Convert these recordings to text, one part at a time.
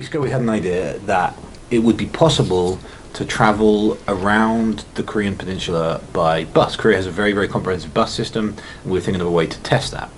weeks ago we had an idea that it would be possible to travel around the Korean peninsula by bus. Korea has a very, very comprehensive bus system, and we were thinking of a way to test that.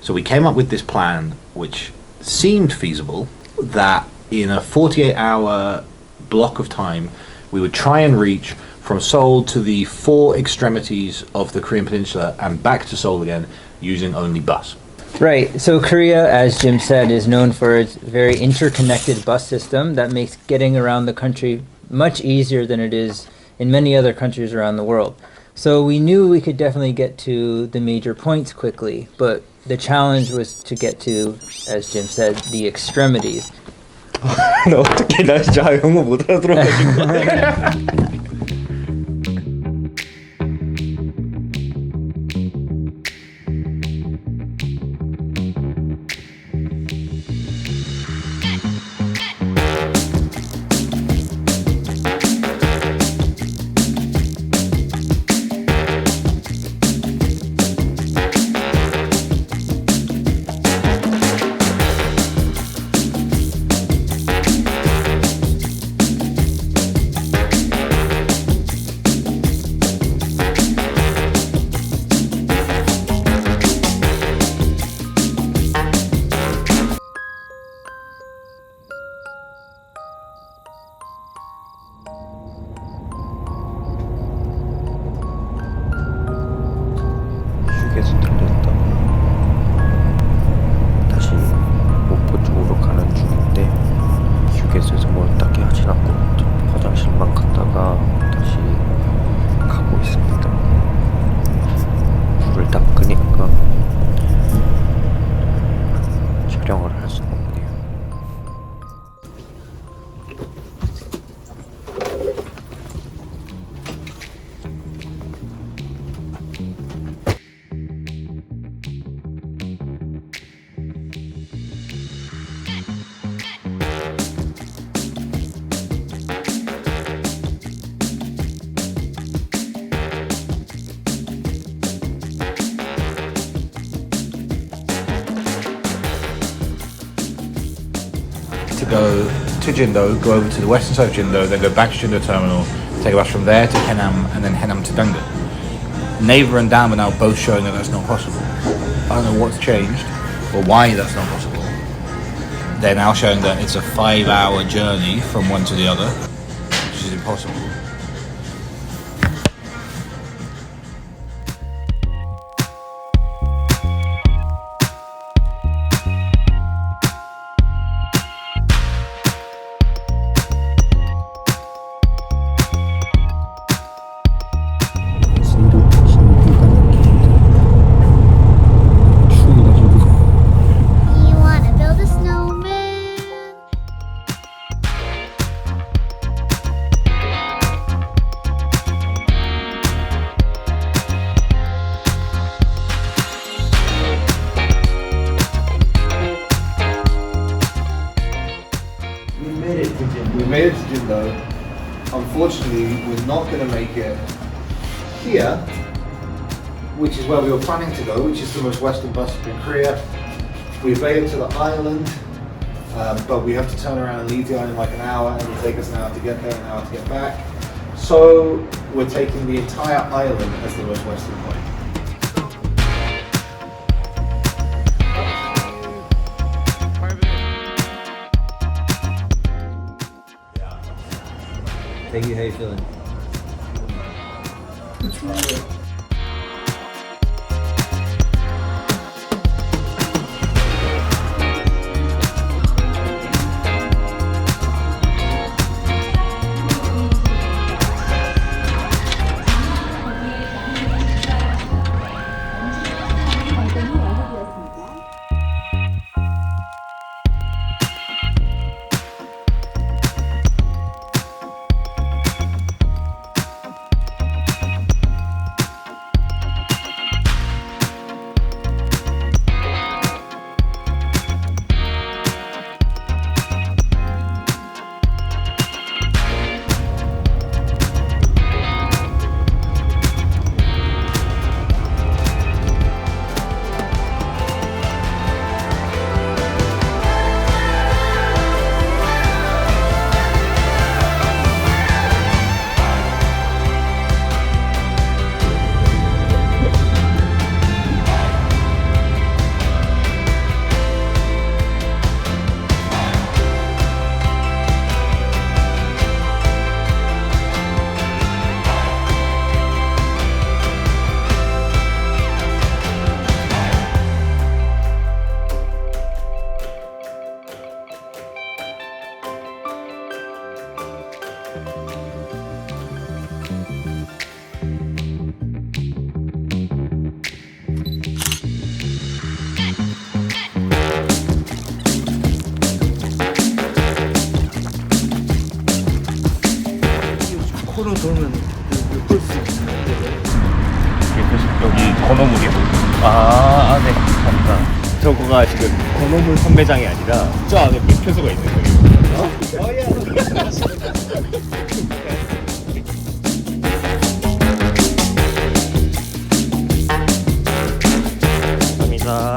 So we came up with this plan, which seemed feasible, that in a 48-hour block of time, we would try and reach from Seoul to the 4 extremities of the Korean peninsula and back to Seoul again using only bus. Right. So Korea, as Jim said, is known for its very interconnected bus system that makes getting around the country much easier than it is in many other countries around the world. So we knew we could definitely get to the major points quickly, but the challenge was to get to, as Jim said, the extremities. 나 어떻게 나 진짜 영어 못 알아들어가지고. 휴게소 들렸다가 다시 목포 쪽으로 가는 중인데 휴게소에서 뭘 딱히 하진 않고 화장실만 갔다가 다시 가고 있습니다. 불을 닦으니까 촬영을 할 수가 없네요. To go to Jindo, go over to the western side of Jindo, then go back to Jindo Terminal, take a bus from there to Haenam, and then Haenam to Dangdong. Naver and Dam are now both showing that that's not possible. I don't know what's changed, or why that's not possible. They're now showing that it's a 5-hour journey from one to the other, which is impossible. You wanna build a snowman? We made it to Jindo. Unfortunately, we're not going to make it here, which is where we were planning to go, which is the most western bus stop in Korea. We've made it to the island, but we have to turn around and leave the island like an hour, and it'll take us an hour to get there, an hour to get back. So we're taking the entire island as the most western point. Thank you. How you feeling? 코로 돌면 볼수 있는데 여기 건어물이요? 네 감사합니다. 저거가 지금 건어물 판매장이 아니라 저 안에 밀표소가 있는 거예요. 감사합니다.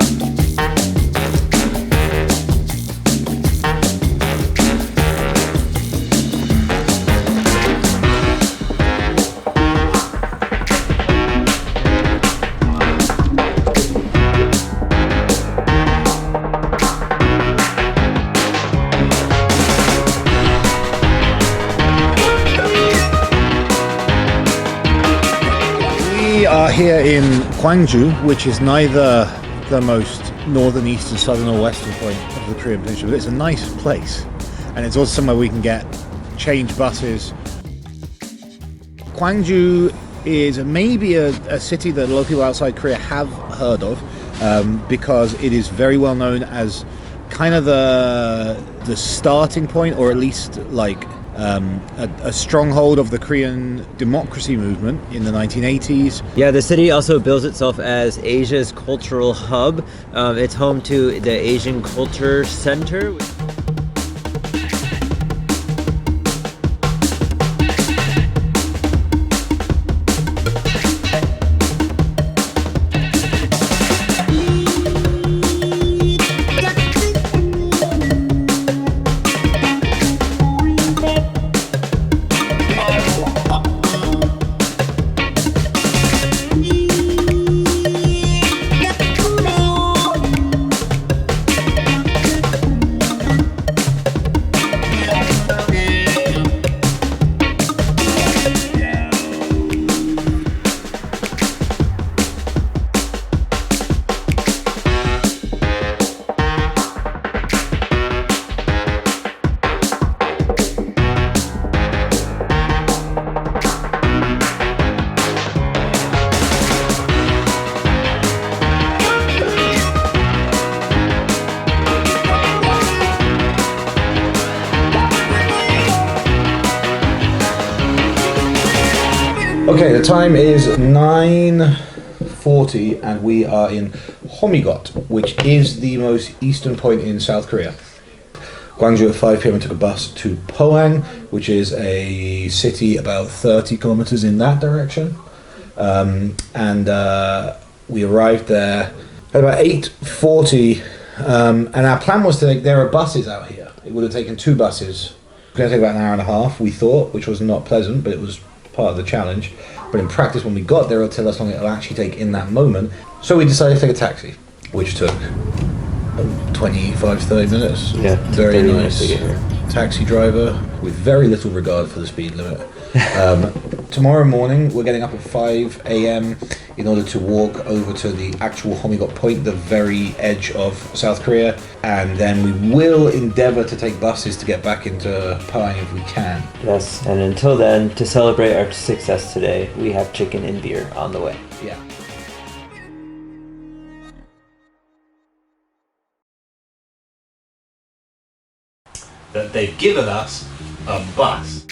We are here in Gwangju, which is neither the most northern, eastern, southern or western point of the Korean peninsula, but it's a nice place, and it's also somewhere we can get change buses. Gwangju is maybe a city that a lot of people outside Korea have heard of, because it is very well known as kind of the starting point, or at least like a stronghold of the Korean democracy movement in the 1980s. Yeah, the city also bills itself as Asia's cultural hub. It's home to the Asian Culture Center. Okay, the time is 9:40 and we are in Homigot, which is the most eastern point in South Korea. Gwangju at 5 p.m. and took a bus to Pohang, which is a city about 30 kilometers in that direction. We arrived there at about 8:40, and our plan was to there are buses out here. It would have taken 2 buses. It was going to take about an hour and a half, we thought, which was not pleasant, but it was part of the challenge. But in practice, when we got there, it'll tell us how long it'll actually take in that moment. So we decided to take a taxi, which took 25, 30 minutes. Yeah, very 30 nice minutes to get here. taxi driver with very little regard for the speed limit. Tomorrow morning, we're getting up at 5 a.m. in order to walk over to the actual Homigot point, the very edge of South Korea, and then we will endeavor to take buses to get back into Pohang if we can. Yes, and until then, to celebrate our success today, we have chicken and beer on the way. Yeah. That they've given us a bus.